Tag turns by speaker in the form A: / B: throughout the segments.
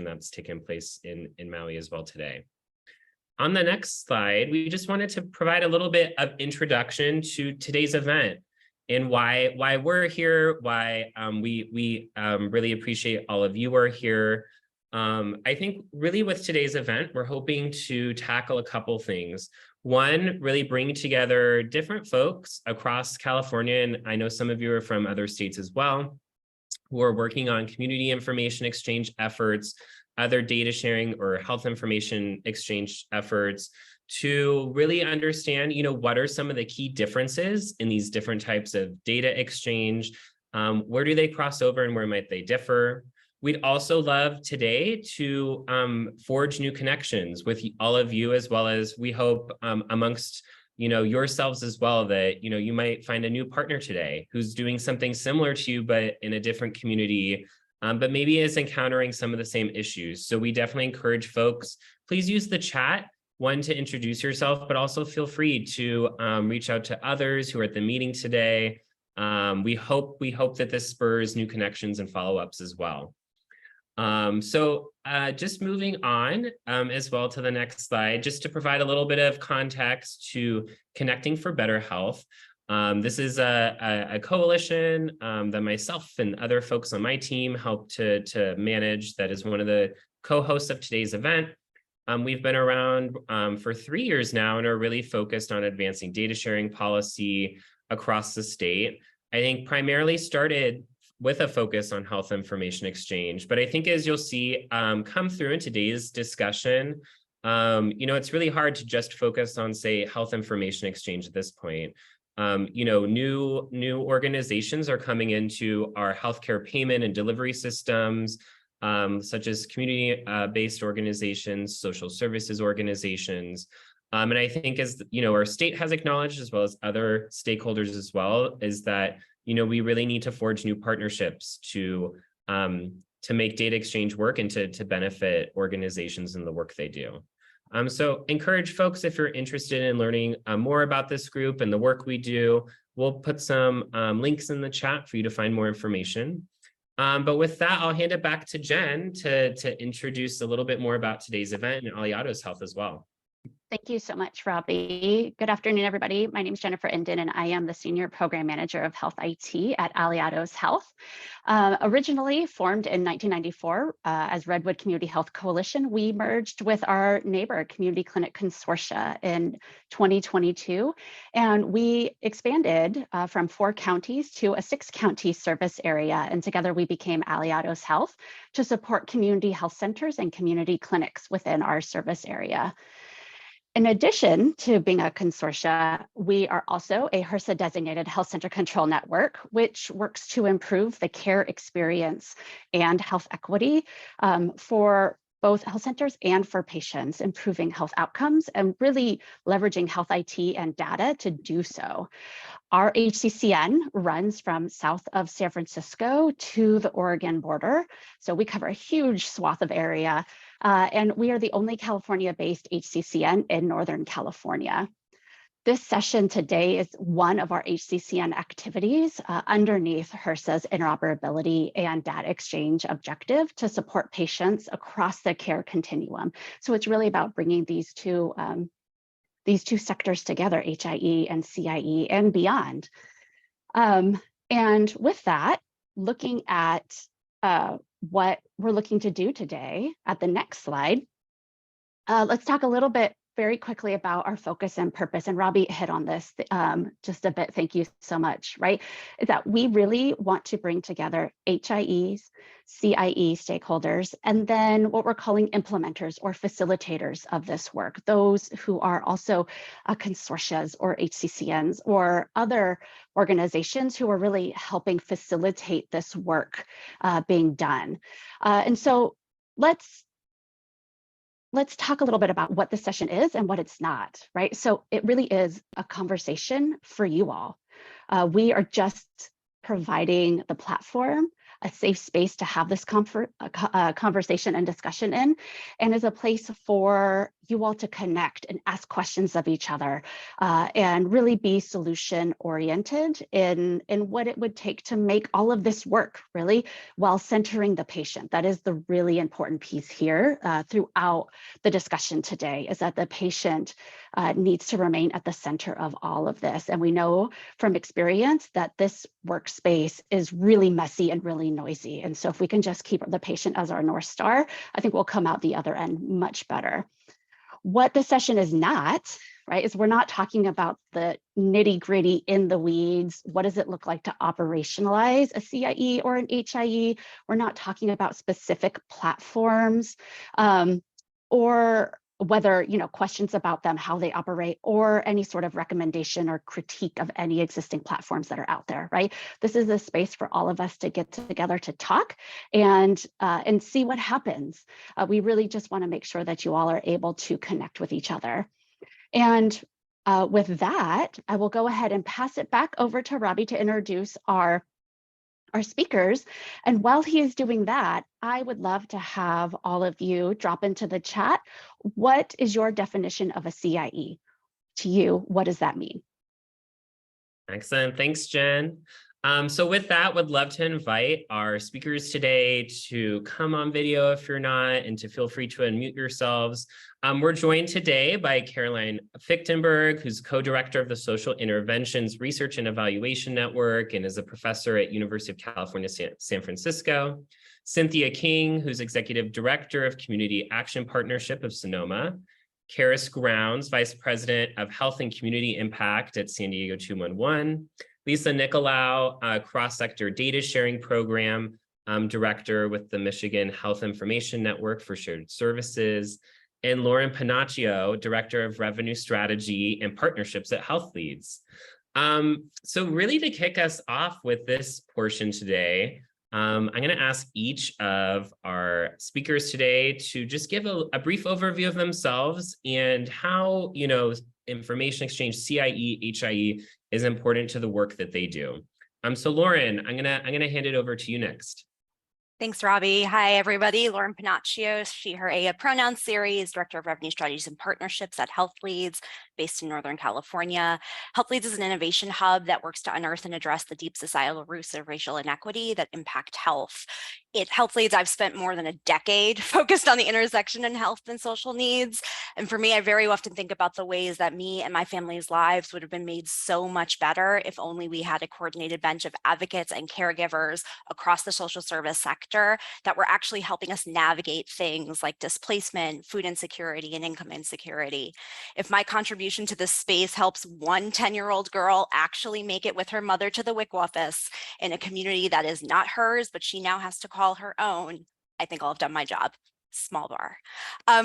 A: that's taken place in Maui as well today. On the next slide, we just wanted to provide a little bit of introduction to today's event and why we're here, why we really appreciate all of you are here. I think really with today's event, we're hoping to tackle a couple things. One, really bring together different folks across California, and I know some of you are from other states as well, who are working on community information exchange efforts, other data sharing or health information exchange efforts, to really understand, what are some of the key differences in these different types of data exchange? Where do they cross over and where might they differ? We'd also love today to forge new connections with all of you, as well as we hope amongst yourselves as well, that you might find a new partner today who's doing something similar to you, but in a different community, but maybe is encountering some of the same issues. So we definitely encourage folks, please use the chat, one, to introduce yourself, but also feel free to reach out to others who are at the meeting today. We hope that this spurs new connections and follow-ups as well. So just moving on as well to the next slide, just to provide a little bit of context to Connecting for Better Health. This is a coalition that myself and other folks on my team help to manage, that is one of the co-hosts of today's event. We've been around for 3 years now and are really focused on advancing data sharing policy across the state. I think primarily started with a focus on health information exchange, but I think as you'll see come through in today's discussion, it's really hard to just focus on, say, health information exchange at this point. New organizations are coming into our healthcare payment and delivery systems, such as community-based organizations, social services organizations. And I think as our state has acknowledged, as well as other stakeholders as well, is that we really need to forge new partnerships to make data exchange work and to benefit organizations in the work they do. So encourage folks, if you're interested in learning more about this group and the work we do, we'll put some links in the chat for you to find more information. But with that, I'll hand it back to Jen to introduce a little bit more about today's event and Aliados Health as well.
B: Thank you so much, Robbie. Good afternoon, everybody. My name is Jennifer Inden, and I am the Senior Program Manager of Health IT at Aliados Health. Originally formed in 1994 as Redwood Community Health Coalition, we merged with our neighbor Community Clinic Consortia in 2022, and we expanded from 4 counties to a 6-county service area, and together we became Aliados Health to support community health centers and community clinics within our service area. In addition to being a consortia, we are also a HRSA designated health center control network, which works to improve the care experience and health equity for both health centers and for patients, improving health outcomes and really leveraging health IT and data to do so. Our HCCN runs from south of San Francisco to the Oregon border. So we cover a huge swath of area, and we are the only California-based HCCN in Northern California. This session today is one of our HCCN activities underneath HRSA's interoperability and data exchange objective to support patients across the care continuum. So it's really about bringing these two sectors together, HIE and CIE and beyond. And with that, looking at what we're looking to do today at the next slide, let's talk a little bit very quickly about our focus and purpose. And Robbie hit on this just a bit. Thank you so much, right? Is that we really want to bring together HIEs, CIE stakeholders, and then what we're calling implementers or facilitators of this work, those who are also consortias or HCCNs or other organizations who are really helping facilitate this work being done. And so let's talk a little bit about what this session is and what it's not, right? So it really is a conversation for you all. We are just providing the platform, a safe space to have this conversation and discussion in, and is a place for you all to connect and ask questions of each other and really be solution oriented in what it would take to make all of this work really while centering the patient. That is the really important piece here throughout the discussion today, is that the patient needs to remain at the center of all of this. And we know from experience that this workspace is really messy and really noisy. And so if we can just keep the patient as our North Star, I think we'll come out the other end much better. What the session is not, right, is we're not talking about the nitty gritty in the weeds. What does it look like to operationalize a CIE or an HIE? We're not talking about specific platforms or whether, questions about them, how they operate, or any sort of recommendation or critique of any existing platforms that are out there, right? This is a space for all of us to get together to talk and see what happens. We really just want to make sure that you all are able to connect with each other. And with that, I will go ahead and pass it back over to Robbie to introduce our speakers. And while he is doing that, I would love to have all of you drop into the chat. What is your definition of a CIE? To you, what does that mean?
A: Excellent. Thanks, Jen. So with that, would love to invite our speakers today to come on video if you're not, and to feel free to unmute yourselves. We're joined today by Caroline Fichtenberg, who's co-director of the Social Interventions Research and Evaluation Network and is a professor at University of California, San Francisco. Cynthia King, who's executive director of Community Action Partnership of Sonoma. Karis Grounds, vice president of Health and Community Impact at San Diego 211. Lisa Nicolau, cross-sector data sharing program director with the Michigan Health Information Network for Shared Services, and Lauren Panaccio, director of revenue strategy and partnerships at Health Leads. So really to kick us off with this portion today, I'm going to ask each of our speakers today to just give a brief overview of themselves and how, information exchange, CIE, HIE is important to the work that they do. So Lauren, I'm gonna hand it over to you next.
C: Thanks, Robbie. Hi, everybody. Lauren Panaccio, she, her, a pronoun series, Director of Revenue Strategies and Partnerships at Health Leads, based in Northern California. Health Leads is an innovation hub that works to unearth and address the deep societal roots of racial inequity that impact health. At Health Leads, I've spent more than a decade focused on the intersection in health and social needs. And for me, I very often think about the ways that me and my family's lives would have been made so much better if only we had a coordinated bench of advocates and caregivers across the social service sector that were actually helping us navigate things like displacement, food insecurity, and income insecurity. If my contribution to this space helps one 10-year-old girl actually make it with her mother to the WIC office in a community that is not hers, but she now has to call her own, I think I'll have done my job. Small bar.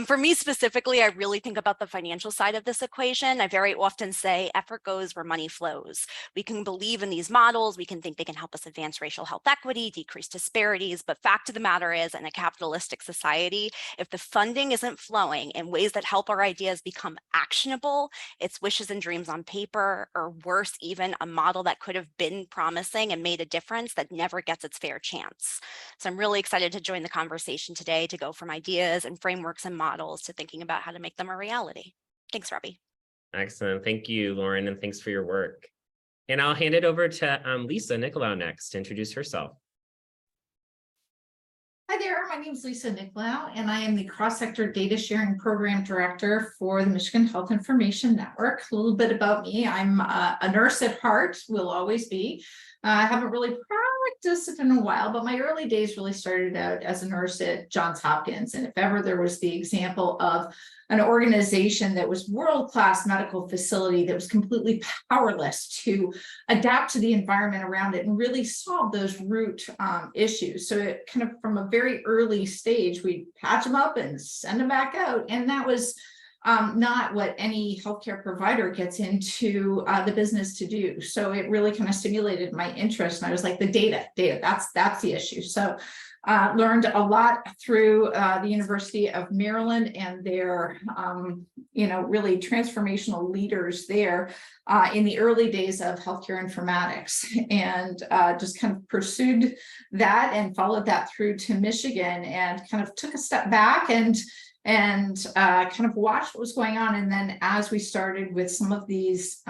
C: For me specifically, I really think about the financial side of this equation. I very often say effort goes where money flows. We can believe in these models. We can think they can help us advance racial health equity, decrease disparities. But fact of the matter is, in a capitalistic society, if the funding isn't flowing in ways that help our ideas become actionable, it's wishes and dreams on paper, or worse, even a model that could have been promising and made a difference that never gets its fair chance. So I'm really excited to join the conversation today to go from ideas and frameworks and models to thinking about how to make them a reality. Thanks, Robbie.
A: Excellent. Thank you, Lauren, and thanks for your work. And I'll hand it over to Lisa Nicolau next to introduce herself.
D: Hi there, my name is Lisa Nicolau, and I am the cross-sector data sharing program director for the Michigan Health Information Network. A little bit about me: I'm a nurse at heart, will always be. I haven't really practiced it in a while, but my early days really started out as a nurse at Johns Hopkins. And if ever there was the example of an organization that was world-class medical facility that was completely powerless to adapt to the environment around it and really solve those root issues. So it kind of from a very early stage, we'd patch them up and send them back out. And that was not what any healthcare provider gets into the business to do. So it really kind of stimulated my interest. And I was like, the data, that's the issue. So learned a lot through the University of Maryland and their, really transformational leaders there in the early days of healthcare informatics, and just kind of pursued that and followed that through to Michigan, and kind of took a step back and and kind of watched what was going on. And then as we started with some of these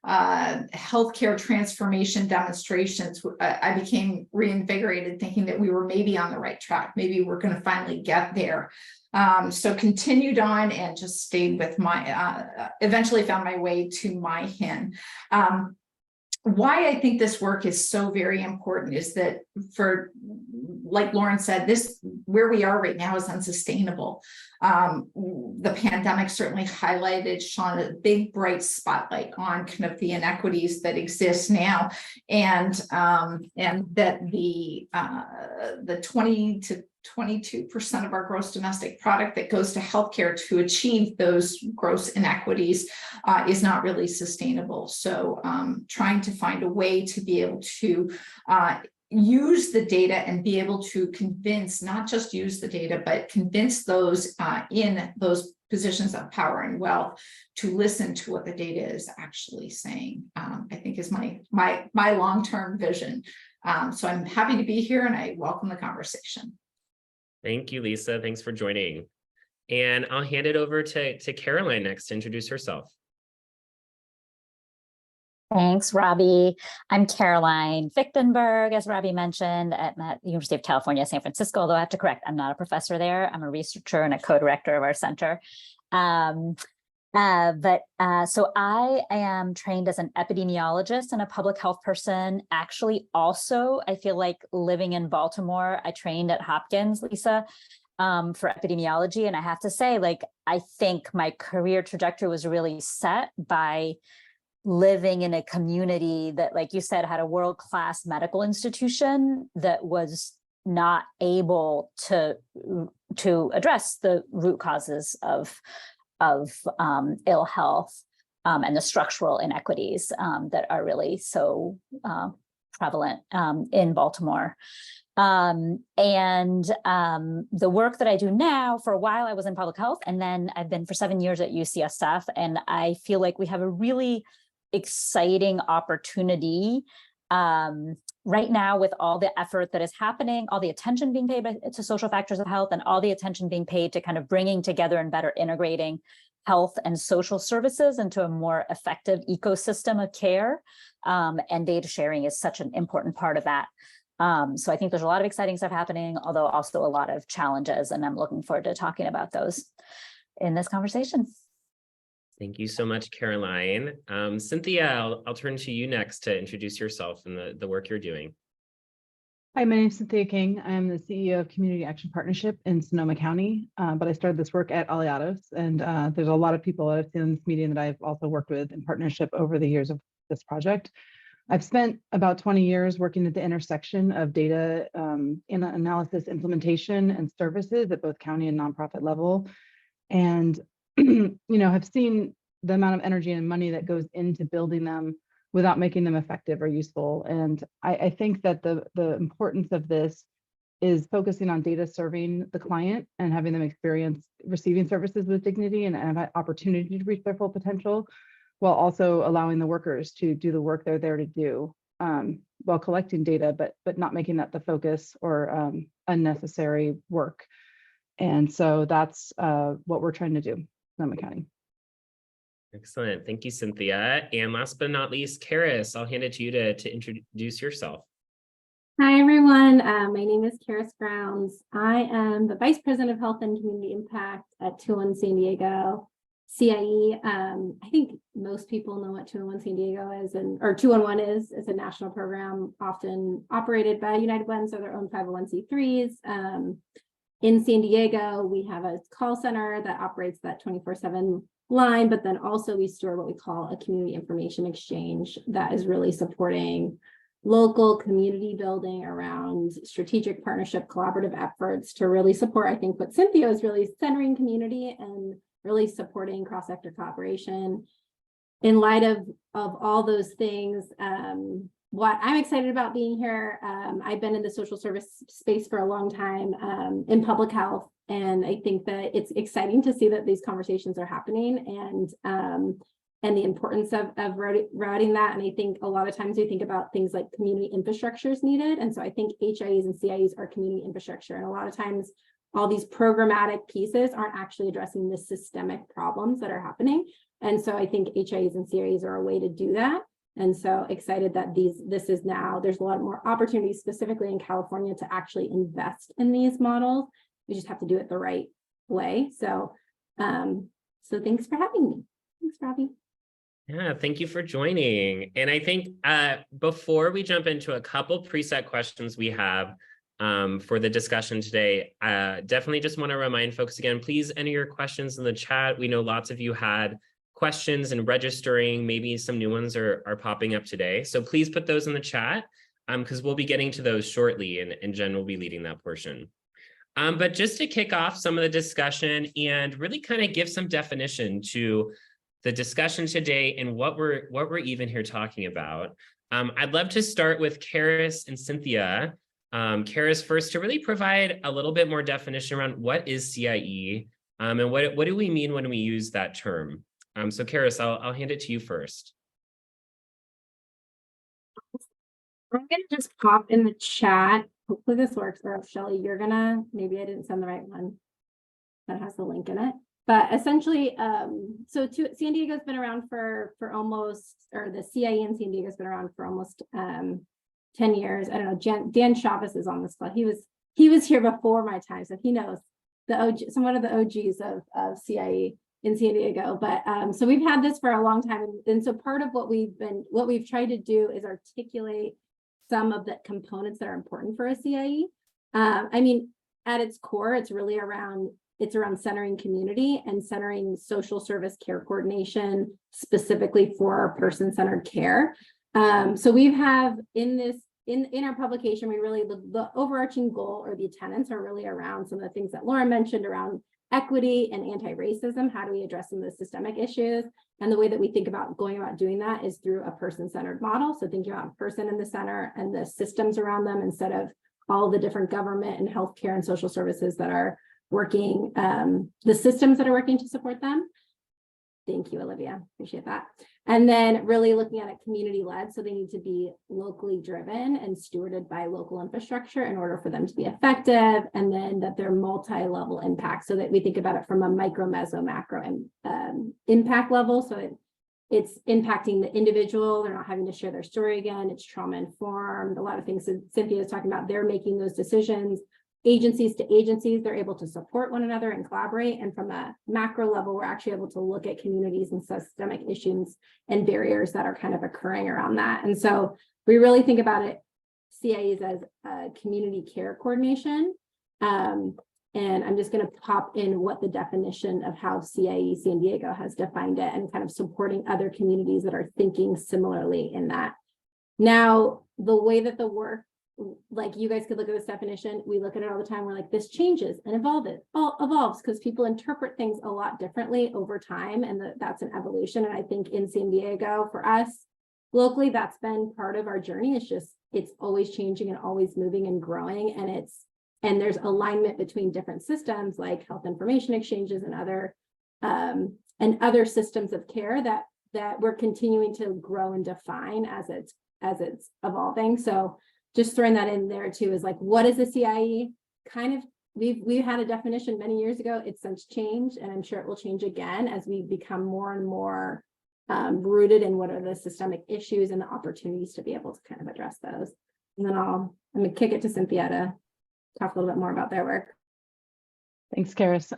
D: healthcare transformation demonstrations, I became reinvigorated, thinking that we were maybe on the right track. Maybe we're going to finally get there. So continued on and just stayed with my, eventually found my way to MyHIN. Why I think this work is so very important is that, for, like Lauren said, this, where we are right now, is unsustainable. The pandemic certainly highlighted, shone a big bright spotlight on kind of the inequities that exist now, and that the 20 to 22% of our gross domestic product that goes to healthcare to achieve those gross inequities is not really sustainable. So trying to find a way to be able to use the data and be able to convince, not just use the data, but convince those in those positions of power and wealth to listen to what the data is actually saying, I think is my long-term vision. So I'm happy to be here, and I welcome the conversation.
A: Thank you, Lisa. Thanks for joining. And I'll hand it over to Caroline next to introduce herself.
E: Thanks, Robbie. I'm Caroline Fichtenberg, as Robbie mentioned, at the University of California, San Francisco, although I have to correct, I'm not a professor there. I'm a researcher and a co-director of our center. So I am trained as an epidemiologist and a public health person. Actually, also, I feel like living in Baltimore, I trained at Hopkins, Lisa, for epidemiology. And I have to say, like, I think my career trajectory was really set by living in a community that, like you said, had a world-class medical institution that was not able to address the root causes of ill health and the structural inequities that are really so prevalent in Baltimore. The work that I do now, for a while I was in public health, and then I've been for 7 years at UCSF, and I feel like we have a really exciting opportunity right now with all the effort that is happening, all the attention being paid to social factors of health, and all the attention being paid to kind of bringing together and better integrating health and social services into a more effective ecosystem of care. And data sharing is such an important part of that. So I think there's a lot of exciting stuff happening, although also a lot of challenges, and I'm looking forward to talking about those in this conversation.
A: Thank you so much, Caroline. Cynthia, I'll turn to you next to introduce yourself and the work you're doing.
F: Hi, my name is Cynthia King. I'm the CEO of Community Action Partnership in Sonoma County, but I started this work at Aliados, and there's a lot of people that I've seen in this meeting that I've also worked with in partnership over the years of this project. I've spent about 20 years working at the intersection of data analysis, implementation, and services at both county and nonprofit level, and have seen the amount of energy and money that goes into building them without making them effective or useful. And I think that the importance of this is focusing on data serving the client and having them experience receiving services with dignity and have opportunity to reach their full potential, while also allowing the workers to do the work they're there to do, while collecting data, but not making that the focus or unnecessary work. And so that's what we're trying to do. Sonoma County.
A: Excellent. Thank you, Cynthia. And last but not least, Karis, I'll hand it to you to introduce yourself.
G: Hi, everyone. My name is Karis Grounds. I am the Vice President of Health and Community Impact at 201 San Diego, CIE. I think most people know what 201 San Diego is, or 211 is. It's a national program often operated by United Way, so their own 501c3s. In San Diego, we have a call center that operates that 24/7 line, but then also we store what we call a community information exchange that is really supporting local community building around strategic partnership collaborative efforts to really support, I think, what Cynthia is really centering community and really supporting cross-sector collaboration. In light of all those things, what I'm excited about being here, I've been in the social service space for a long time in public health, and I think that it's exciting to see that these conversations are happening and the importance of routing that. And I think a lot of times we think about things like community infrastructure is needed, and so I think HIEs and CIEs are community infrastructure, and a lot of times all these programmatic pieces aren't actually addressing the systemic problems that are happening. And so I think HIEs and CIEs are a way to do that. And so excited that this is now, there's a lot more opportunities specifically in California to actually invest in these models. We just have to do it the right way. So, so thanks for having me. Thanks, Robbie.
A: Yeah, thank you for joining. And I think before we jump into a couple preset questions we have for the discussion today, definitely just want to remind folks again, please enter your questions in the chat. We know lots of you had questions and registering, maybe some new ones are popping up today. So please put those in the chat because we'll be getting to those shortly and Jen will be leading that portion. But just to kick off some of the discussion and really kind of give some definition to the discussion today and what we're even here talking about, I'd love to start with Karis and Cynthia. Karis first to really provide a little bit more definition around what is CIE and what do we mean when we use that term? So Karis, I'll hand it to you first.
G: I'm gonna just pop in the chat. Hopefully this works. Or Shelly, you're gonna, maybe I didn't send the right one that has the link in it. But essentially, San Diego's been around for almost, or the CIE in San Diego's been around for almost 10 years. I don't know, Dan Chavez is on this spot. He was here before my time, so he knows the OG, one of the OGs of CIE in San Diego. But so we've had this for a long time, and so part of what we've tried to do is articulate some of the components that are important for a CIE. I mean, at its core, it's really around centering community and centering social service care coordination specifically for person-centered care. So we have in our publication, we really the overarching goal or the tenets are really around some of the things that Lauren mentioned around equity and anti-racism. How do we address some of the systemic issues? And the way that we think about going about doing that is through a person-centered model. So thinking about a person in the center and the systems around them instead of all the different government and healthcare and social services that are working, the systems that are working to support them. Thank you, Olivia. Appreciate that. And then really looking at it community-led. So they need to be locally driven and stewarded by local infrastructure in order for them to be effective. And then that they're multi-level impact so that we think about it from a micro, meso, macro and impact level. So it's impacting the individual. They're not having to share their story again. It's trauma informed. A lot of things that Cynthia is talking about, they're making those decisions. Agencies to agencies, they're able to support one another and collaborate. And from a macro level, we're actually able to look at communities and systemic issues and barriers that are kind of occurring around that. And so we really think about it, CIEs as community care coordination. And I'm just going to pop in what the definition of how CIE San Diego has defined it and kind of supporting other communities that are thinking similarly in that. Now, the way that the work, like you guys could look at this definition, we look at it all the time. We're like, this changes and evolves because people interpret things a lot differently over time. And that's an evolution. And I think in San Diego, for us locally, that's been part of our journey. It's always changing and always moving and growing. And there's alignment between different systems like health information exchanges and other systems of care that we're continuing to grow and define as it's evolving. So just throwing that in there too is like, what is a CIE? Kind of, we had a definition many years ago. It's since changed, and I'm sure it will change again as we become more and more rooted in what are the systemic issues and the opportunities to be able to kind of address those. And then I'm gonna kick it to Cynthia to talk a little bit more about their work.
F: Thanks, Karis.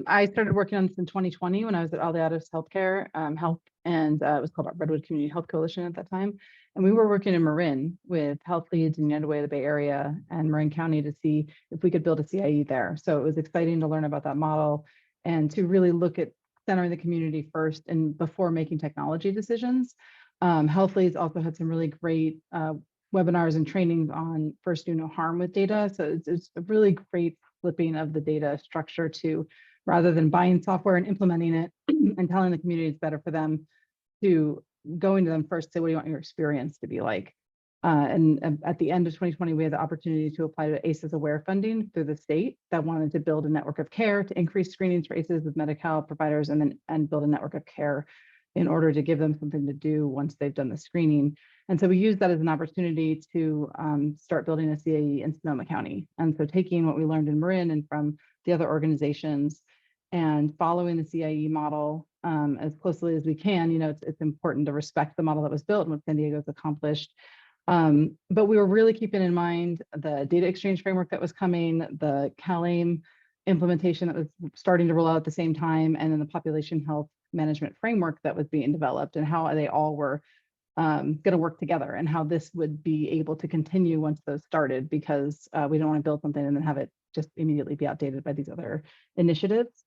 F: I started working on this in 2020 when I was at Aliados Healthcare Health, and it was called Redwood Community Health Coalition at that time. And we were working in Marin with Health Leads and United Way of the Bay Area and Marin County to see if we could build a CIE there. So it was exciting to learn about that model and to really look at centering the community first and before making technology decisions. Health Leads also had some really great webinars and trainings on first do no harm with data. So it's a really great flipping of the data structure to, rather than buying software and implementing it and telling the community it's better for them, to going to them first, say, what do you want your experience to be like? And at the end of 2020, we had the opportunity to apply to ACEs Aware funding through the state that wanted to build a network of care to increase screenings for ACEs with Medi-Cal providers and build a network of care in order to give them something to do once they've done the screening. And so we used that as an opportunity to start building a CIE in Sonoma County. And so taking what we learned in Marin and from the other organizations and following the CIE model as closely as we can. You know, it's important to respect the model that was built and what San Diego's accomplished. But we were really keeping in mind the data exchange framework that was coming, the CalAIM implementation that was starting to roll out at the same time, and then the population health management framework that was being developed, and how they all were going to work together, and how this would be able to continue once those started, because we don't want to build something and then have it just immediately be outdated by these other initiatives.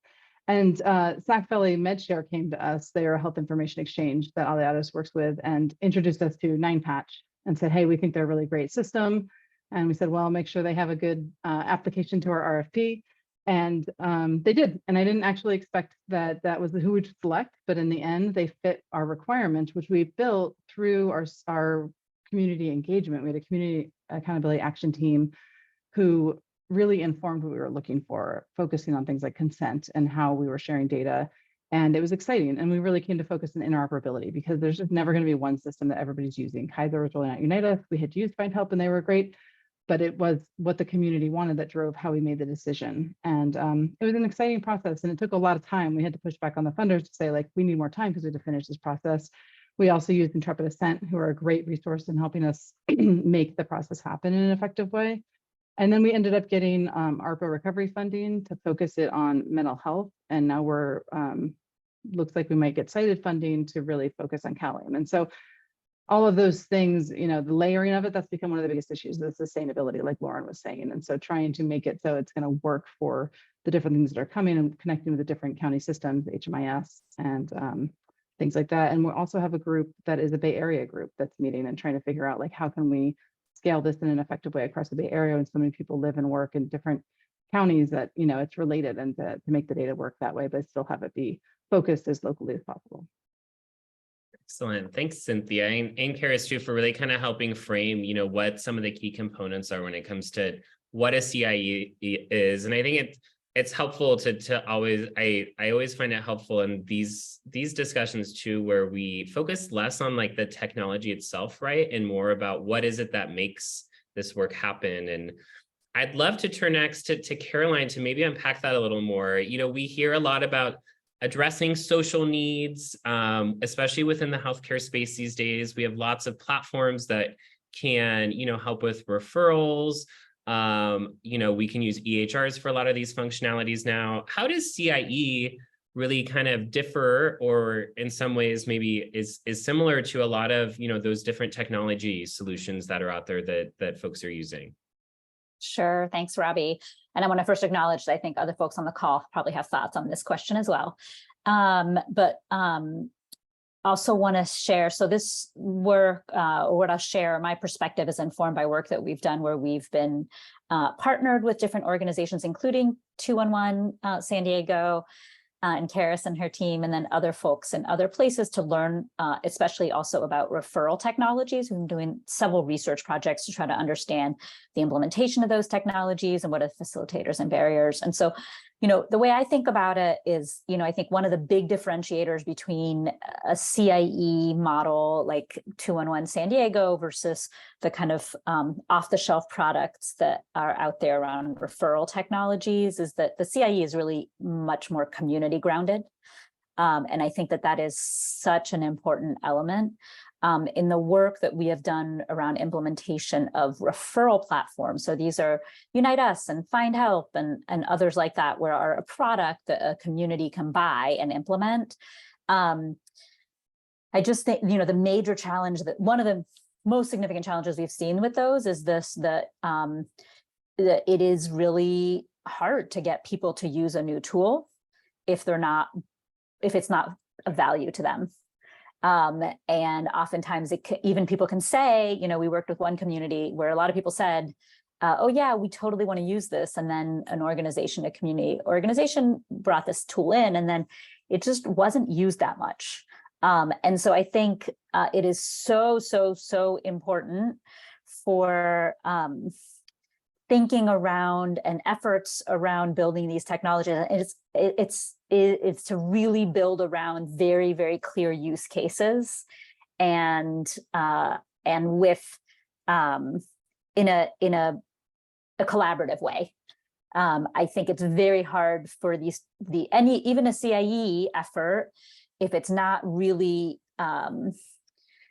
F: And Sac Valley MedShare came to us. They are a health information exchange that Aliados works with, and introduced us to 9Patch and said, hey, we think they're a really great system. And we said, well, make sure they have a good application to our RFP. And they did. And I didn't actually expect that that was who we'd select, but in the end, they fit our requirement, which we built through our community engagement. We had a community accountability action team who really informed what we were looking for, focusing on things like consent and how we were sharing data. And it was exciting. And we really came to focus on interoperability, because there's just never going to be one system that everybody's using. Kaiser was rolling out United. We had used Find Help and they were great, but it was what the community wanted that drove how we made the decision. And it was an exciting process, and it took a lot of time. We had to push back on the funders to say, like, we need more time because we had to finish this process. We also used Intrepid Ascent, who are a great resource in helping us make the process happen in an effective way. And then we ended up getting ARPA recovery funding to focus it on mental health. And now we're, looks like we might get cited funding to really focus on CalAIM. And so all of those things, you know, the layering of it, that's become one of the biggest issues, the sustainability, like Lauren was saying. And so trying to make it so it's going to work for the different things that are coming, and connecting with the different county systems, HMIS and things like that. And we also have a group that is a Bay Area group that's meeting and trying to figure out, like, how can we scale this in an effective way across the Bay Area, and so many people live and work in different counties that, you know, it's related, and to make the data work that way, but still have it be focused as locally as possible.
A: Excellent. Thanks, Cynthia. And Karis too, for really kind of helping frame, you know, what some of the key components are when it comes to what a CIE is. And I think it's helpful to always, I always find it helpful in these discussions too, where we focus less on like the technology itself, right? And more about what is it that makes this work happen. And I'd love to turn next to Caroline to maybe unpack that a little more. You know, we hear a lot about addressing social needs, especially within the healthcare space these days. We have lots of platforms that can, you know, help with referrals. You know, we can use EHRs for a lot of these functionalities now. How does CIE really kind of differ, or in some ways maybe is similar to a lot of, you know, those different technology solutions that are out there that folks are using?
E: Sure. Thanks, Robbie. And I want to first acknowledge that I think other folks on the call probably have thoughts on this question as well. Also want to share, so this work, what I'll share, my perspective is informed by work that we've done where we've been partnered with different organizations, including 211 San Diego, and Karis and her team, and then other folks in other places to learn, especially also about referral technologies. We've been doing several research projects to try to understand the implementation of those technologies and what are facilitators and barriers. And so, you know, the way I think about it is, you know, I think one of the big differentiators between a CIE model like 211 San Diego versus the kind of off-the-shelf products that are out there around referral technologies is that the CIE is really much more community grounded. And I think that that is such an important element in the work that we have done around implementation of referral platforms. So these are Unite Us and Find Help and others like that, where are a product that a community can buy and implement. I just think, you know, the major challenge, that one of the most significant challenges we've seen with those is this, that it is really hard to get people to use a new tool if it's not of value to them. And oftentimes even people can say, you know, we worked with one community where a lot of people said, oh yeah, we totally want to use this. And then an organization, a community organization brought this tool in, and then it just wasn't used that much. And so I think it is so important for thinking around and efforts around building these technologies. It's to really build around very, very clear use cases, and with in a collaborative way. I think it's very hard for even a CIE effort, if it's not really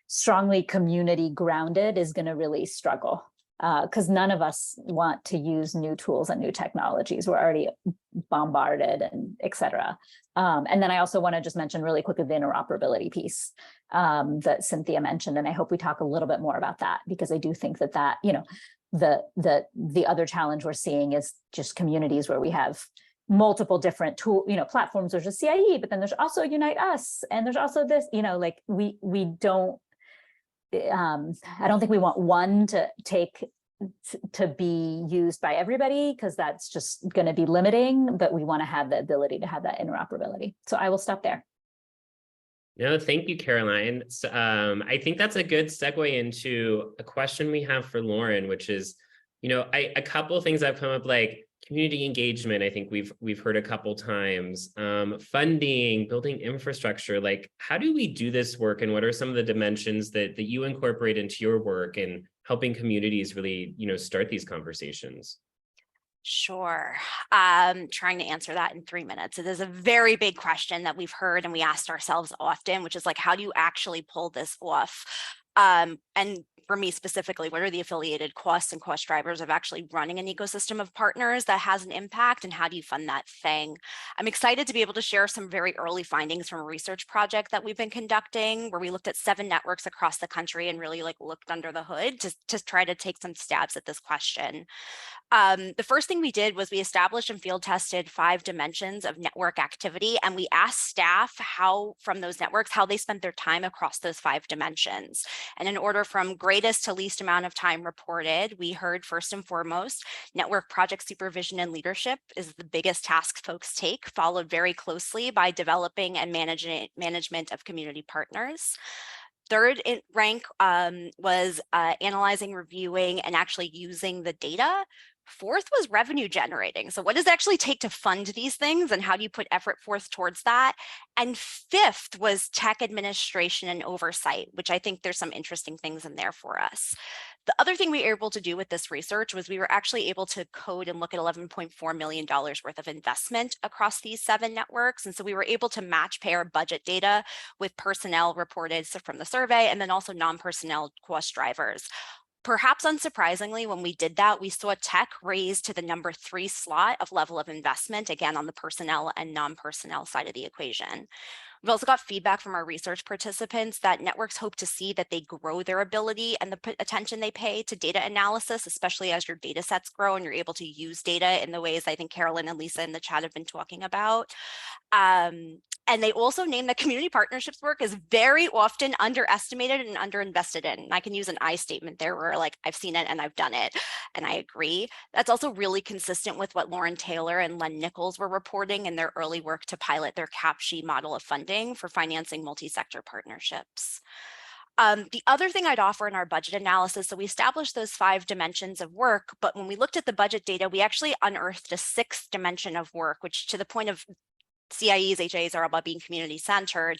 E: strongly community grounded, is going to really struggle, because none of us want to use new tools and new technologies. We're already bombarded and et cetera. And then I also want to just mention really quickly the interoperability piece that Cynthia mentioned. And I hope we talk a little bit more about that, because I do think that, you know, the other challenge we're seeing is just communities where we have multiple different platforms. There's a CIE, but then there's also Unite Us, and there's also this, you know, like we don't, I don't think we want one to be used by everybody, because that's just going to be limiting, but we want to have the ability to have that interoperability. So I will stop there.
A: No, thank you, Caroline. So, I think that's a good segue into a question we have for Lauren, which is, you know, a couple of things I've come up, like community engagement. I think we've heard a couple times, funding, building infrastructure. Like, how do we do this work, and what are some of the dimensions that you incorporate into your work in helping communities really, you know, start these conversations?
C: Sure. Trying to answer that in 3 minutes. It is a very big question that we've heard and we asked ourselves often, which is like, how do you actually pull this off? And for me specifically, what are the affiliated costs and cost drivers of actually running an ecosystem of partners that has an impact, and how do you fund that thing? I'm excited to be able to share some very early findings from a research project that we've been conducting, where we looked at 7 networks across the country and really like looked under the hood to try to take some stabs at this question. The first thing we did was we established and field tested 5 dimensions of network activity, and we asked staff from those networks, how they spent their time across those 5 dimensions. And in order from greatest to least amount of time reported, we heard first and foremost, network project supervision and leadership is the biggest task folks take, followed very closely by developing and management of community partners. Third in rank was analyzing, reviewing, and actually using the data. Fourth was revenue generating. So what does it actually take to fund these things, and how do you put effort forth towards that? And fifth was tech administration and oversight, which I think there's some interesting things in there for us. The other thing we were able to do with this research was we were actually able to code and look at $11.4 million worth of investment across these 7 networks. And so we were able to match pair budget data with personnel reported from the survey, and then also non-personnel cost drivers. Perhaps unsurprisingly, when we did that, we saw tech raise to the number 3 slot of level of investment, again, on the personnel and non-personnel side of the equation. We've also got feedback from our research participants that networks hope to see that they grow their ability and the attention they pay to data analysis, especially as your data sets grow and you're able to use data in the ways I think Carolyn and Lisa in the chat have been talking about. And they also name that community partnerships work is very often underestimated and underinvested in. And I can use an I statement there where like, I've seen it and I've done it, and I agree. That's also really consistent with what Lauren Taylor and Len Nichols were reporting in their early work to pilot their CAPSHE model of funding for financing multi-sector partnerships. The other thing I'd offer in our budget analysis, so we established those 5 dimensions of work, but when we looked at the budget data, we actually unearthed a 6th dimension of work, which to the point of CIEs, HAs are about being community centered.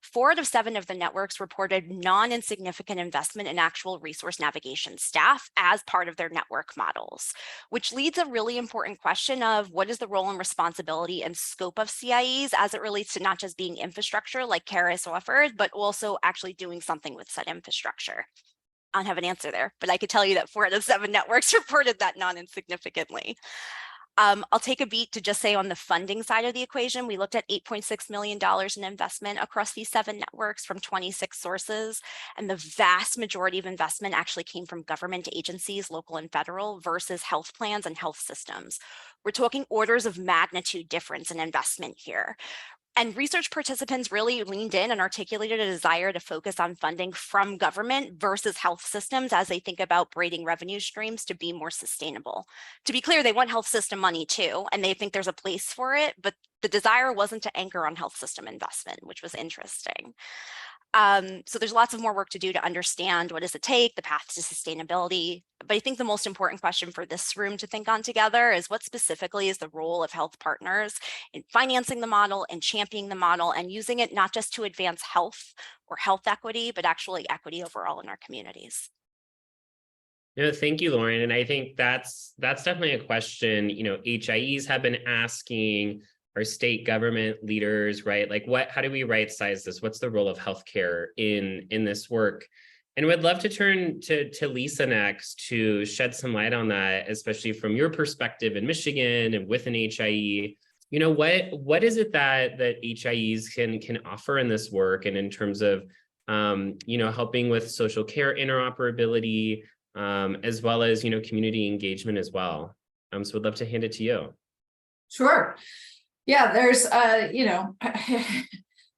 C: 4 out of 7 of the networks reported non-insignificant investment in actual resource navigation staff as part of their network models, which leads a really important question of what is the role and responsibility and scope of CIEs as it relates to not just being infrastructure like Karis offered, but also actually doing something with said infrastructure. I don't have an answer there, but I could tell you that 4 out of 7 networks reported that non-insignificantly. I'll take a beat to just say on the funding side of the equation, we looked at $8.6 million in investment across these 7 networks from 26 sources. And the vast majority of investment actually came from government agencies, local and federal, versus health plans and health systems. We're talking orders of magnitude difference in investment here. And research participants really leaned in and articulated a desire to focus on funding from government versus health systems as they think about braiding revenue streams to be more sustainable. To be clear, they want health system money too, and they think there's a place for it, but the desire wasn't to anchor on health system investment, which was interesting. So there's lots of more work to do to understand what does it take, the path to sustainability. But I think the most important question for this room to think on together is what specifically is the role of health partners in financing the model and championing the model and using it not just to advance health or health equity, but actually equity overall in our communities.
A: No, thank you, Lauren. And I think that's definitely a question, HIEs have been asking our state government leaders, right? Like how do we right size this? What's the role of healthcare in this work? And we'd love to turn to Lisa next to shed some light on that, especially from your perspective in Michigan and with an HIE. What is it that HIEs can offer in this work, and in terms of helping with social care interoperability, as well as community engagement as well. So we'd love to hand it to you.
D: Sure. Yeah, there's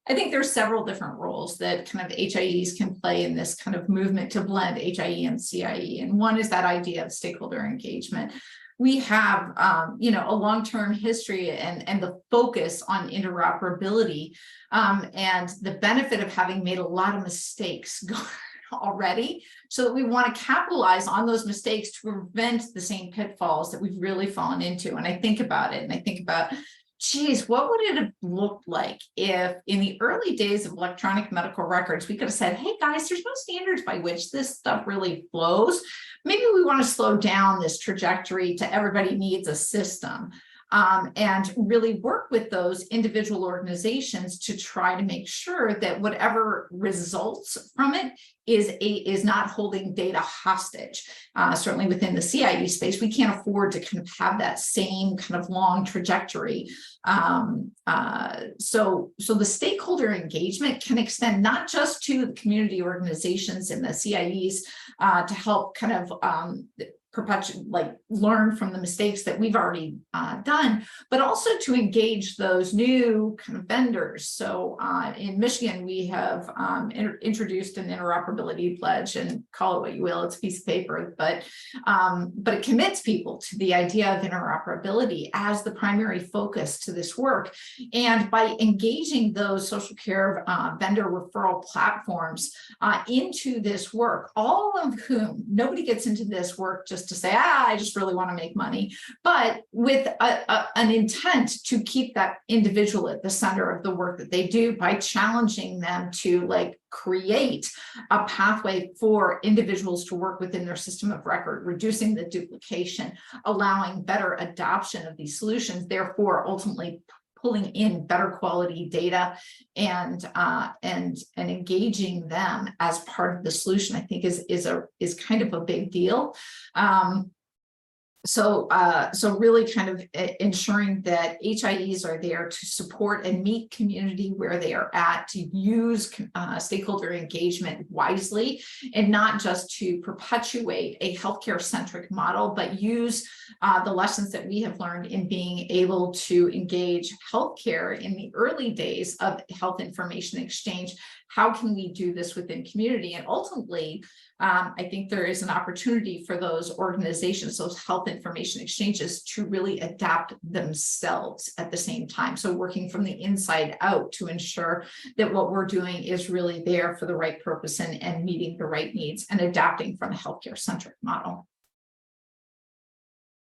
D: I think there's several different roles that kind of HIEs can play in this kind of movement to blend HIE and CIE. And one is that idea of stakeholder engagement. We have, a long-term history and the focus on interoperability, and the benefit of having made a lot of mistakes already, so that we want to capitalize on those mistakes to prevent the same pitfalls that we've really fallen into. And I think about it, and I think about, geez, what would it have looked like if in the early days of electronic medical records, we could have said, hey guys, there's no standards by which this stuff really flows. Maybe we want to slow down this trajectory to everybody needs a system, and really work with those individual organizations to try to make sure that whatever results from it is not holding data hostage. Certainly within the CIE space, we can't afford to kind of have that same kind of long trajectory. So the stakeholder engagement can extend not just to the community organizations and the CIEs to help kind of learn from the mistakes that we've already done, but also to engage those new kind of vendors. So in Michigan, we have introduced an interoperability pledge, and call it what you will, it's a piece of paper, but it commits people to the idea of interoperability as the primary focus to this work. And by engaging those social care vendor referral platforms into this work, all of whom, nobody gets into this work just to say, I just really want to make money, but with an intent to keep that individual at the center of the work that they do, by challenging them to create a pathway for individuals to work within their system of record, reducing the duplication, allowing better adoption of these solutions, therefore ultimately pulling in better quality data and engaging them as part of the solution, I think is kind of a big deal. So really kind of ensuring that HIEs are there to support and meet community where they are at, to use stakeholder engagement wisely, and not just to perpetuate a healthcare-centric model, but use the lessons that we have learned in being able to engage healthcare in the early days of health information exchange. How can we do this within community? And ultimately, I think there is an opportunity for those organizations, those health information exchanges, to really adapt themselves at the same time. So working from the inside out to ensure that what we're doing is really there for the right purpose and meeting the right needs, and adapting from a healthcare-centric model.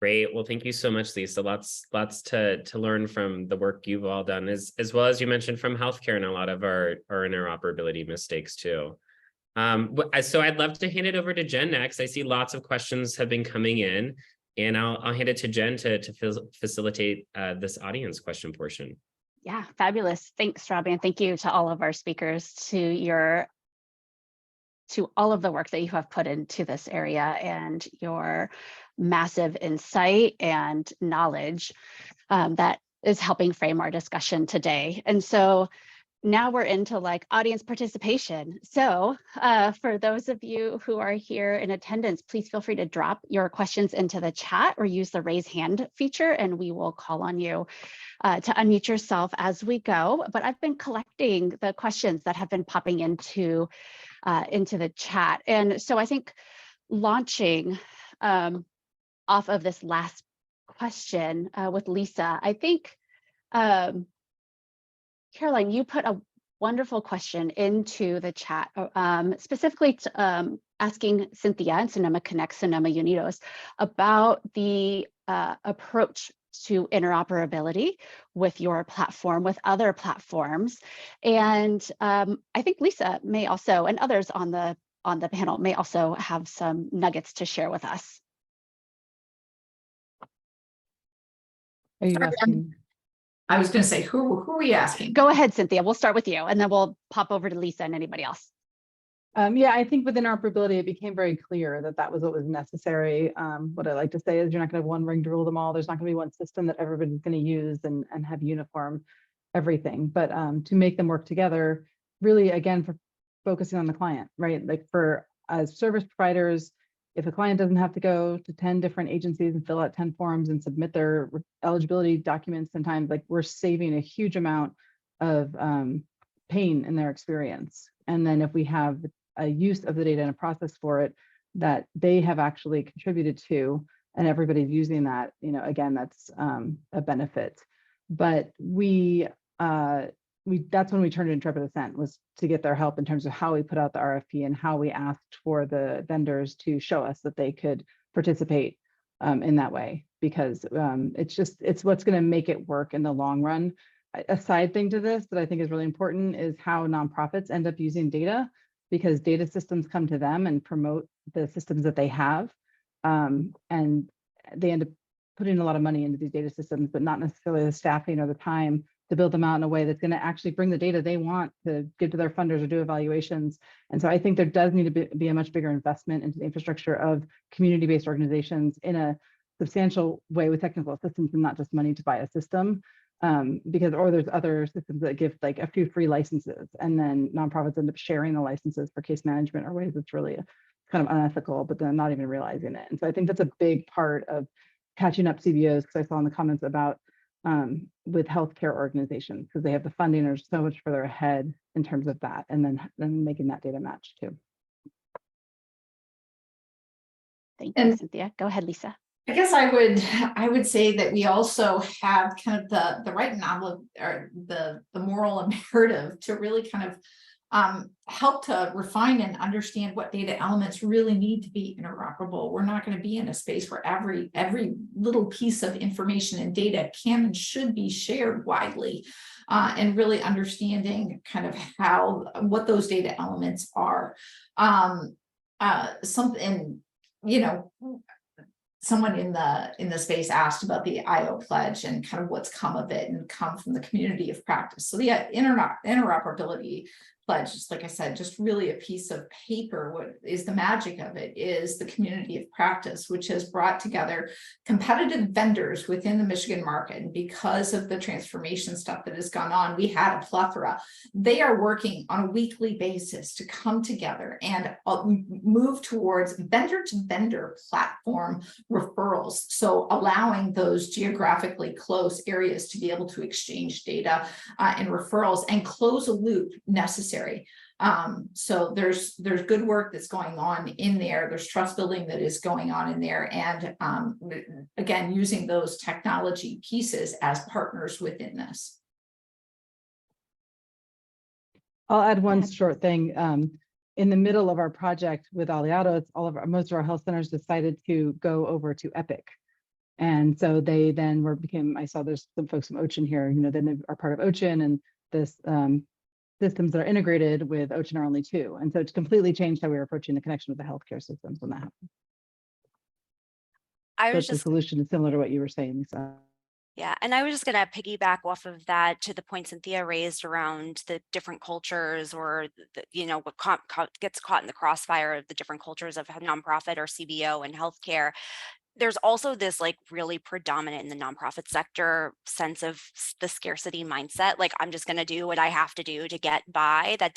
A: Great. Well, thank you so much, Lisa. Lots to learn from the work you've all done, as well as you mentioned from healthcare and a lot of our interoperability mistakes too. So I'd love to hand it over to Jen next. I see lots of questions have been coming in, and I'll hand it to Jen to facilitate this audience question portion.
B: Yeah, fabulous. Thanks, Robbie, and thank you to all of our speakers, to all of the work that you have put into this area, and your massive insight and knowledge that is helping frame our discussion today. And so now we're into audience participation. So for those of you who are here in attendance, please feel free to drop your questions into the chat or use the raise hand feature, and we will call on you to unmute yourself as we go. But I've been collecting the questions that have been popping into the chat. And so I think launching off of this last question with Lisa, I think, Caroline, you put a wonderful question into the chat, specifically asking Cynthia and Sonoma Connect, Sonoma Unidos about the approach to interoperability with your platform, with other platforms. And I think Lisa may also, and others on the on the panel may also have some nuggets to share with us.
F: Are you asking?
D: I was going to say, who are we asking?
B: Go ahead, Cynthia. We'll start with you, and then we'll pop over to Lisa and anybody else.
F: Yeah, I think with interoperability, it became very clear that that was what was necessary. What I like to say is you're not going to have one ring to rule them all. There's not going to be one system that everybody's going to use and have uniform everything. But to make them work together, really, again, for focusing on the client, right? Like for as service providers, if a client doesn't have to go to 10 different agencies and fill out 10 forms and submit their eligibility documents, sometimes like we're saving a huge amount of pain in their experience. And then if we have a use of the data and a process for it that they have actually contributed to, and everybody's using that, you know, again, that's a benefit. But that's when we turned to Intrepid Ascent, was to get their help in terms of how we put out the RFP and how we asked for the vendors to show us that they could participate in that way, because it's what's going to make it work in the long run. A side thing to this that I think is really important is how nonprofits end up using data, because data systems come to them and promote the systems that they have. And they end up putting a lot of money into these data systems, but not necessarily the staffing or the time to build them out in a way that's going to actually bring the data they want to give to their funders or do evaluations. And so I think there does need to be a much bigger investment into the infrastructure of community-based organizations in a substantial way with technical assistance and not just money to buy a system. Because there's other systems that give like a few free licenses, and then nonprofits end up sharing the licenses for case management or ways that's really kind of unethical, but then not even realizing it. And so I think that's a big part of catching up CBOs, because I saw in the comments about with healthcare organizations, because they have the funding are so much further ahead in terms of that, and then making that data match too.
B: Thank you, Cynthia. Go ahead, Lisa.
D: I guess I would say that we also have kind of the right novel, or the moral imperative to really kind of help to refine and understand what data elements really need to be interoperable. We're not going to be in a space where every little piece of information and data can and should be shared widely, and really understanding kind of what those data elements are. Something, you know, someone in the space asked about the IO pledge and kind of what's come of it and come from the community of practice. So the interoperability pledge, just like I said, just really a piece of paper. What is the magic of it is the community of practice, which has brought together competitive vendors within the Michigan market. And because of the transformation stuff that has gone on, we had a plethora. They are working on a weekly basis to come together and move towards vendor-to-vendor platform referrals. So allowing those geographically close areas to be able to exchange data and referrals and close a loop necessary. So there's good work that's going on in there. There's trust building that is going on in there. And again, using those technology pieces as partners within this.
F: I'll add one short thing. In the middle of our project with Aliados, most of our health centers decided to go over to Epic. And so they then I saw there's some folks from Ocean here, you know, then they are part of Ocean, and this systems that are integrated with Ocean are only two. And so it's completely changed how we were approaching the connection with the healthcare systems when that happened. The solution is similar to what you were saying, Lisa.
C: Yeah, and I was just going to piggyback off of that to the point Cynthia raised around the different cultures, or you know, what gets caught in the crossfire of the different cultures of nonprofit or CBO and healthcare. There's also this like really predominant in the nonprofit sector sense of the scarcity mindset. Like, I'm just going to do what I have to do to get by. It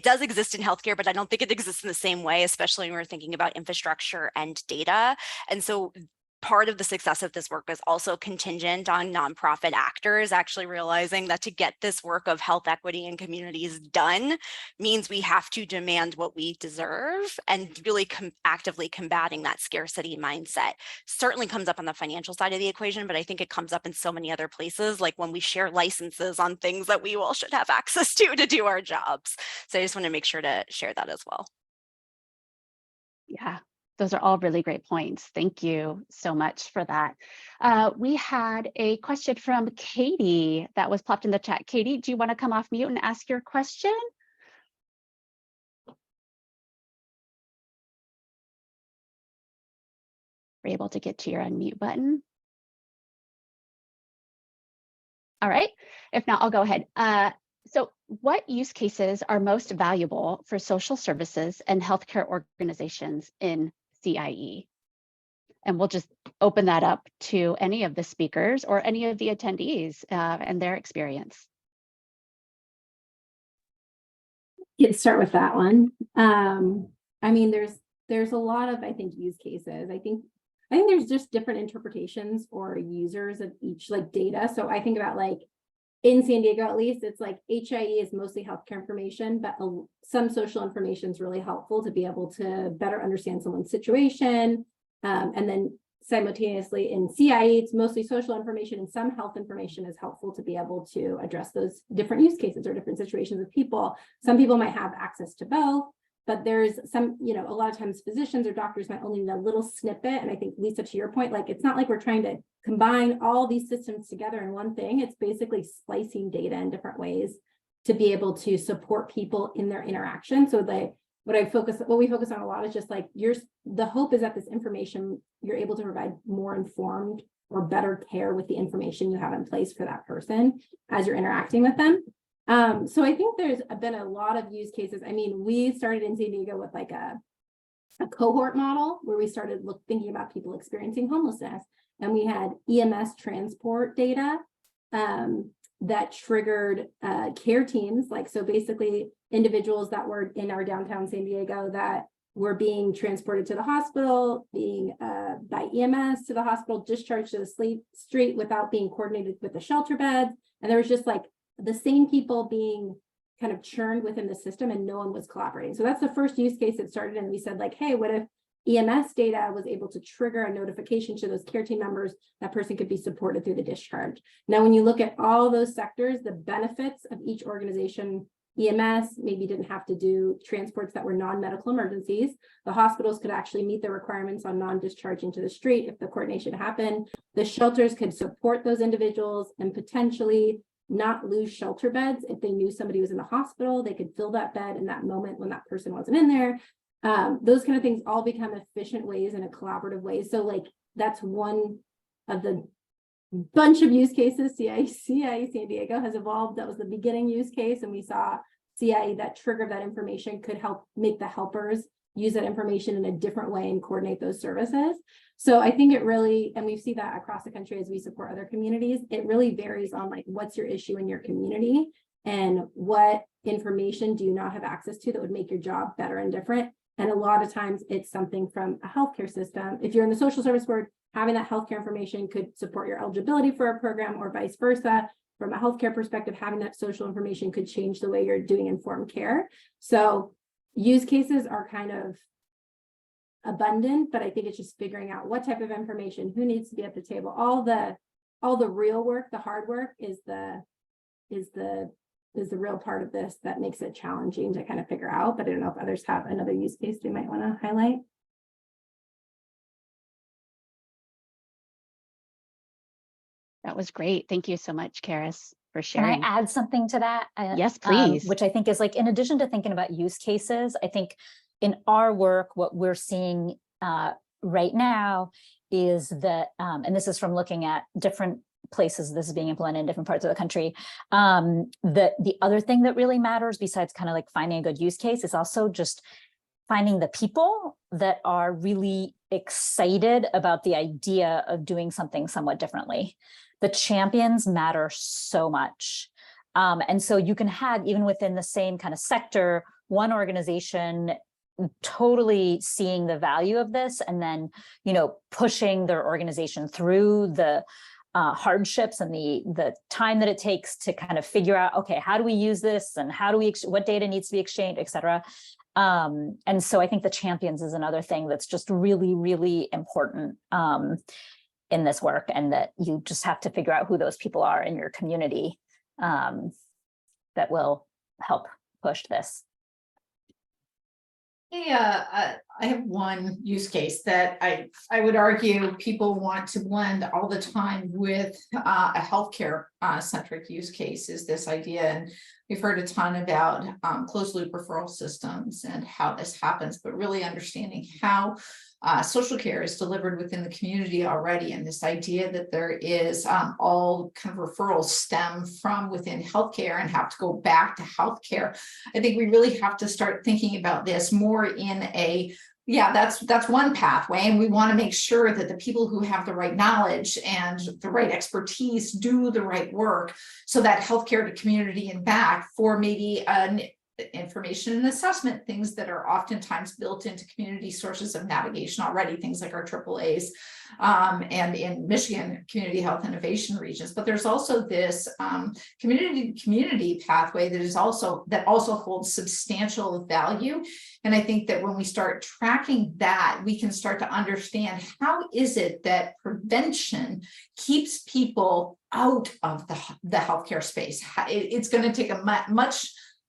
C: does exist in healthcare, but I don't think it exists in the same way, especially when we're thinking about infrastructure and data. And so part of the success of this work is also contingent on nonprofit actors actually realizing that to get this work of health equity in communities done means we have to demand what we deserve, and really actively combating that scarcity mindset. Certainly comes up on the financial side of the equation, but I think it comes up in so many other places, like when we share licenses on things that we all should have access to do our jobs. So I just want to make sure to share that as well.
B: Yeah. Those are all really great points. Thank you so much for that. We had a question from Katie that was popped in the chat. Katie, do you want to come off mute and ask your question? we're able to get to your unmute button. All right, if not, I'll go ahead. So what use cases are most valuable for social services and healthcare organizations in CIE? And we'll just open that up to any of the speakers or any of the attendees and their experience.
G: Let's start with that one. I mean, there's a lot of, I think, use cases. I think there's just different interpretations or users of each like data. So I think about like in San Diego, at least, it's like HIE is mostly healthcare information, but some social information is really helpful to be able to better understand someone's situation. And then simultaneously in CIE, it's mostly social information, and some health information is helpful to be able to address those different use cases or different situations with people. Some people might have access to both, but there's some, you know, a lot of times physicians or doctors might only need a little snippet. And I think, Lisa, to your point, like, it's not like we're trying to combine all these systems together in one thing. It's basically splicing data in different ways to be able to support people in their interaction. So what we focus on a lot is just like the hope is that this information, you're able to provide more informed or better care with the information you have in place for that person as you're interacting with them. So I think there's been a lot of use cases. I mean, we started in San Diego with like a cohort model where we started thinking about people experiencing homelessness, and we had EMS transport data that triggered care teams. Like, so basically individuals that were in our downtown San Diego that were being transported to the hospital, being by EMS to the hospital, discharged to the street without being coordinated with the shelter beds. And there was just like the same people being kind of churned within the system and no one was collaborating. So that's the first use case that started. And we said like, hey, what if EMS data was able to trigger a notification to those care team members, that person could be supported through the discharge. Now, when you look at all those sectors, the benefits of each organization, EMS maybe didn't have to do transports that were non-medical emergencies. The hospitals could actually meet the requirements on non-discharging to the street if the coordination happened. The shelters could support those individuals and potentially not lose shelter beds. If they knew somebody was in the hospital, they could fill that bed in that moment when that person wasn't in there. Those kind of things all become efficient ways in a collaborative way. So like, that's one of the bunch of use cases CIE San Diego has evolved. That was the beginning use case. And we saw CIE, that trigger of that information could help make the helpers use that information in a different way and coordinate those services. So I think it really, and we see that across the country as we support other communities, it really varies on like, what's your issue in your community and what information do you not have access to that would make your job better and different. And a lot of times it's something from a healthcare system. If you're in the social service board, having that healthcare information could support your eligibility for a program or vice versa. From a healthcare perspective, having that social information could change the way you're doing informed care. So use cases are kind of abundant, but I think it's just figuring out what type of information, who needs to be at the table. All the real work, the hard work is the real part of this that makes it challenging to kind of figure out. But I don't know if others have another use case they might want to highlight.
B: That was great. Thank you so much, Karis, for sharing.
E: Can I add something to that?
B: Yes, please.
E: Which I think is like, in addition to thinking about use cases, I think in our work, what we're seeing right now is that, and this is from looking at different places this is being implemented in different parts of the country, the other thing that really matters besides kind of like finding a good use case is also just finding the people that are really excited about the idea of doing something somewhat differently. The champions matter so much. And so you can have, even within the same kind of sector, one organization totally seeing the value of this and then, you know, pushing their organization through the hardships and the time that it takes to kind of figure out, okay, how do we use this and how do we, what data needs to be exchanged, et cetera. And so I think the champions is another thing that's just really, really important in this work, and that you just have to figure out who those people are in your community that will help push this.
D: Hey, I have one use case that I would argue people want to blend all the time with a healthcare centric use case is this idea. And we've heard a ton about closed loop referral systems and how this happens, but really understanding how social care is delivered within the community already. And this idea that there is all kind of referrals stem from within healthcare and have to go back to healthcare. I think we really have to start thinking about this more in a that's one pathway, and we want to make sure that the people who have the right knowledge and the right expertise do the right work, so that healthcare to community and back for maybe an information and assessment, things that are oftentimes built into community sources of navigation already, things like our AAAs and in Michigan community health innovation regions. But there's also this community pathway that also holds substantial value. And I think that when we start tracking that, we can start to understand how is it that prevention keeps people out of the healthcare space. It's going to take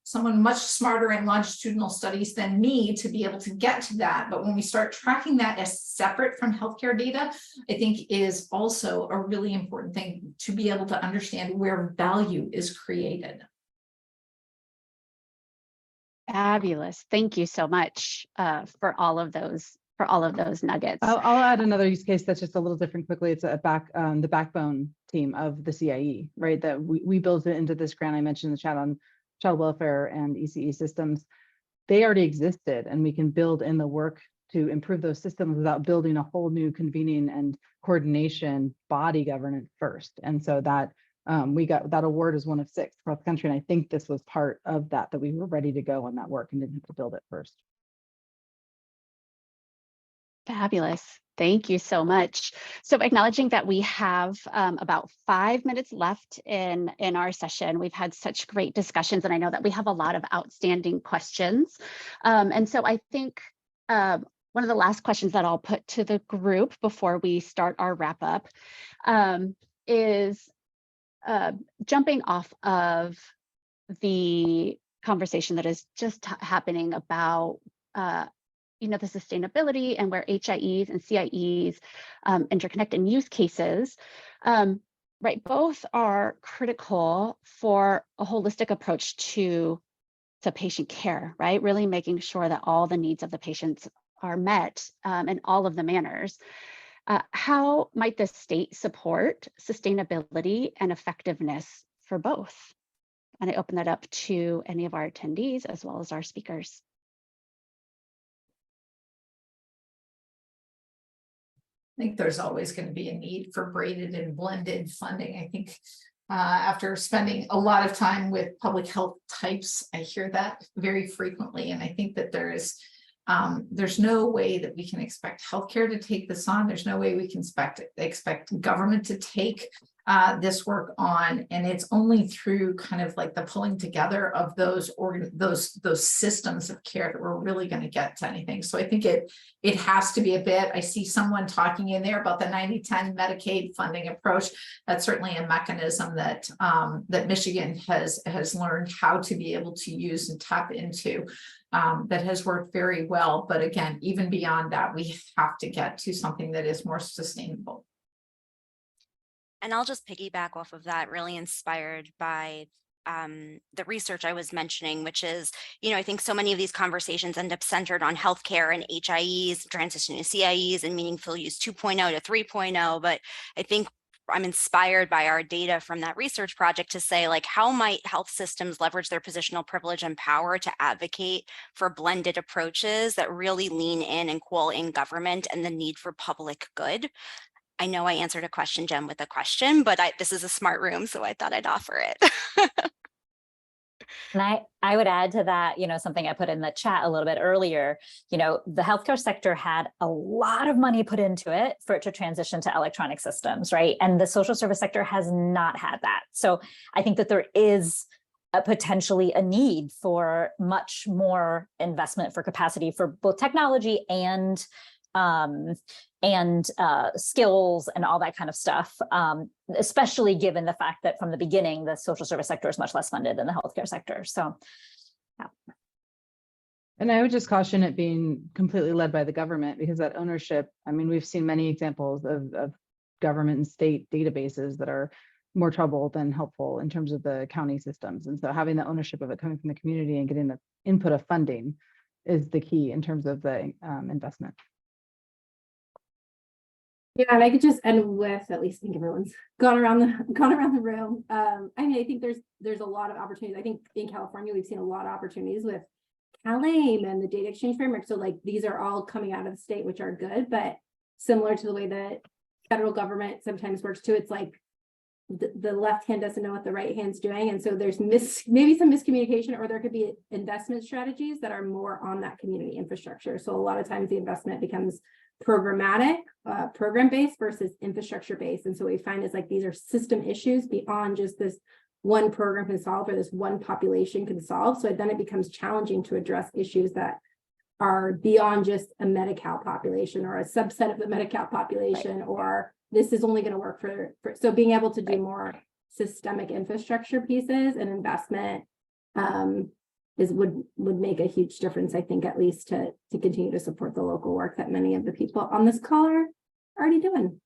D: someone much smarter in longitudinal studies than me to be able to get to that. But when we start tracking that as separate from healthcare data, I think is also a really important thing to be able to understand where value is created.
B: Fabulous. Thank you so much for all of those nuggets.
F: I'll add another use case that's just a little different quickly. It's the backbone team of the CIE, right? That we built it into this grant I mentioned in the chat on child welfare and ECE systems. They already existed, and we can build in the work to improve those systems without building a whole new convening and coordination body governance first. And so that we got that award is one of 6 across the country. And I think this was part of that we were ready to go on that work and didn't have to build it first.
B: Fabulous. Thank you so much. So acknowledging that we have about 5 minutes left in our session, we've had such great discussions, and I know that we have a lot of outstanding questions. And so I think one of the last questions that I'll put to the group before we start our wrap up is jumping off of the conversation that is just happening about the sustainability and where HIEs and CIEs interconnect in use cases, right? Both are critical for a holistic approach to patient care, right? Really making sure that all the needs of the patients are met in all of the manners. How might the state support sustainability and effectiveness for both? And I open that up to any of our attendees as well as our speakers.
D: I think there's always going to be a need for braided and blended funding. I think after spending a lot of time with public health types, I hear that very frequently. And I think that there's no way that we can expect healthcare to take this on. There's no way we can expect government to take this work on, and it's only through kind of like the pulling together of those systems of care that we're really going to get to anything. So I think it has to be a bit. I see someone talking in there about the 90-10 Medicaid funding approach. That's certainly a mechanism that that Michigan has learned how to be able to use and tap into. That has worked very well. But again, even beyond that, we have to get to something that is more sustainable.
C: And I'll just piggyback off of that, really inspired by the research I was mentioning, which is, I think so many of these conversations end up centered on healthcare and HIEs, transition to CIEs and meaningful use 2.0 to 3.0. But I think I'm inspired by our data from that research project to say, like, how might health systems leverage their positional privilege and power to advocate for blended approaches that really lean in and call in government and the need for public good? I know I answered a question, Jen, with a question, but this is a smart room, so I thought I'd offer it.
E: And I would add to that, something I put in the chat a little bit earlier, the healthcare sector had a lot of money put into it for it to transition to electronic systems, right? And the social service sector has not had that. So I think that there is potentially a need for much more investment for capacity for both technology and skills and all that kind of stuff, especially given the fact that from the beginning, the social service sector is much less funded than the healthcare sector. So, yeah.
F: And I would just caution it being completely led by the government, because that ownership, I mean, we've seen many examples of government and state databases that are more trouble than helpful in terms of the county systems. And so having the ownership of it coming from the community and getting the input of funding is the key in terms of the investment.
G: Yeah, and I could just end with, at least I think everyone's gone around the room. I mean, I think there's a lot of opportunities. I think in California, we've seen a lot of opportunities with CalAIM and the data exchange framework. So like these are all coming out of the state, which are good, but similar to the way that federal government sometimes works too, it's like the left hand doesn't know what the right hand's doing. And so there's maybe some miscommunication, or there could be investment strategies that are more on that community infrastructure. So a lot of times the investment becomes programmatic, program-based versus infrastructure-based. And so what we find is like these are system issues beyond just this one program can solve or this one population can solve. So then it becomes challenging to address issues that are beyond just a Medi-Cal population or a subset of the Medi-Cal population, right. Or this is only going to work for so being able to do more systemic infrastructure pieces and investment would make a huge difference, I think, at least to continue to support the local work that many of the people on this call are already doing.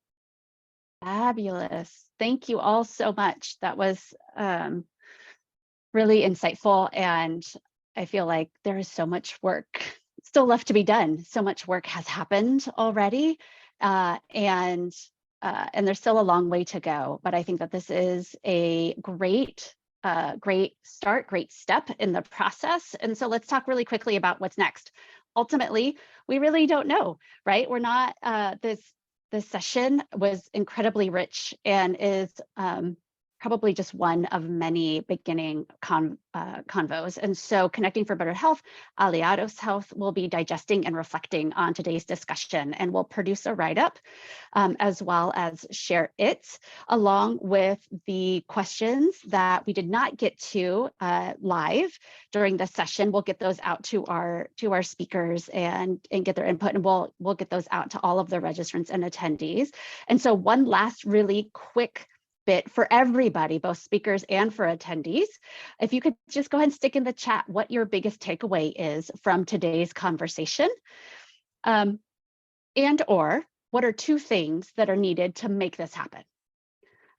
B: Fabulous. Thank you all so much. That was really insightful. And I feel like there is so much work still left to be done. So much work has happened already. And there's still a long way to go. But I think that this is a great start, great step in the process. And so let's talk really quickly about what's next. Ultimately, we really don't know, right? We're not, this session was incredibly rich and is probably just one of many beginning convos. And so Connecting for Better Health, Aliados Health will be digesting and reflecting on today's discussion, and we'll produce a write-up as well as share it along with the questions that we did not get to live during the session. We'll get those out to our speakers and get their input, and we'll get those out to all of the registrants and attendees. And so one last really quick bit for everybody, both speakers and for attendees. If you could just go ahead and stick in the chat what your biggest takeaway is from today's conversation, and or what are 2 things that are needed to make this happen.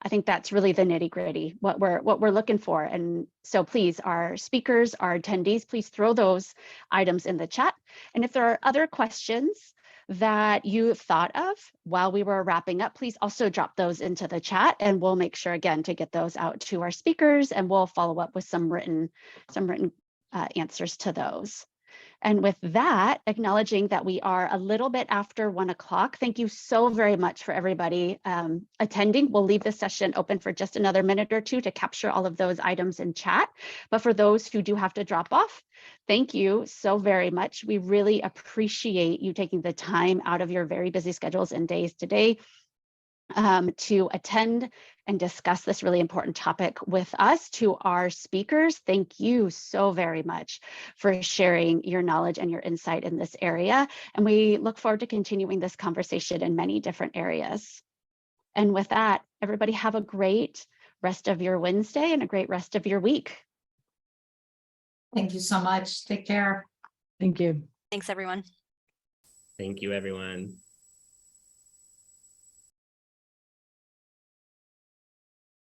B: I think that's really the nitty-gritty, what we're looking for. And so please, our speakers, our attendees, please throw those items in the chat. And if there are other questions that you thought of while we were wrapping up, please also drop those into the chat, and we'll make sure again to get those out to our speakers, and we'll follow up with some written answers to those. And with that, acknowledging that we are a little bit after 1 o'clock, thank you so very much for everybody attending. We'll leave this session open for just another minute or 2 to capture all of those items in chat. But for those who do have to drop off, thank you so very much. We really appreciate you taking the time out of your very busy schedules and days today to attend and discuss this really important topic with us. To our speakers, thank you so very much for sharing your knowledge and your insight in this area. And we look forward to continuing this conversation in many different areas. And with that, everybody have a great rest of your Wednesday and a great rest of your week.
D: Thank you so much. Take care.
F: Thank you.
C: Thanks, everyone.
A: Thank you, everyone.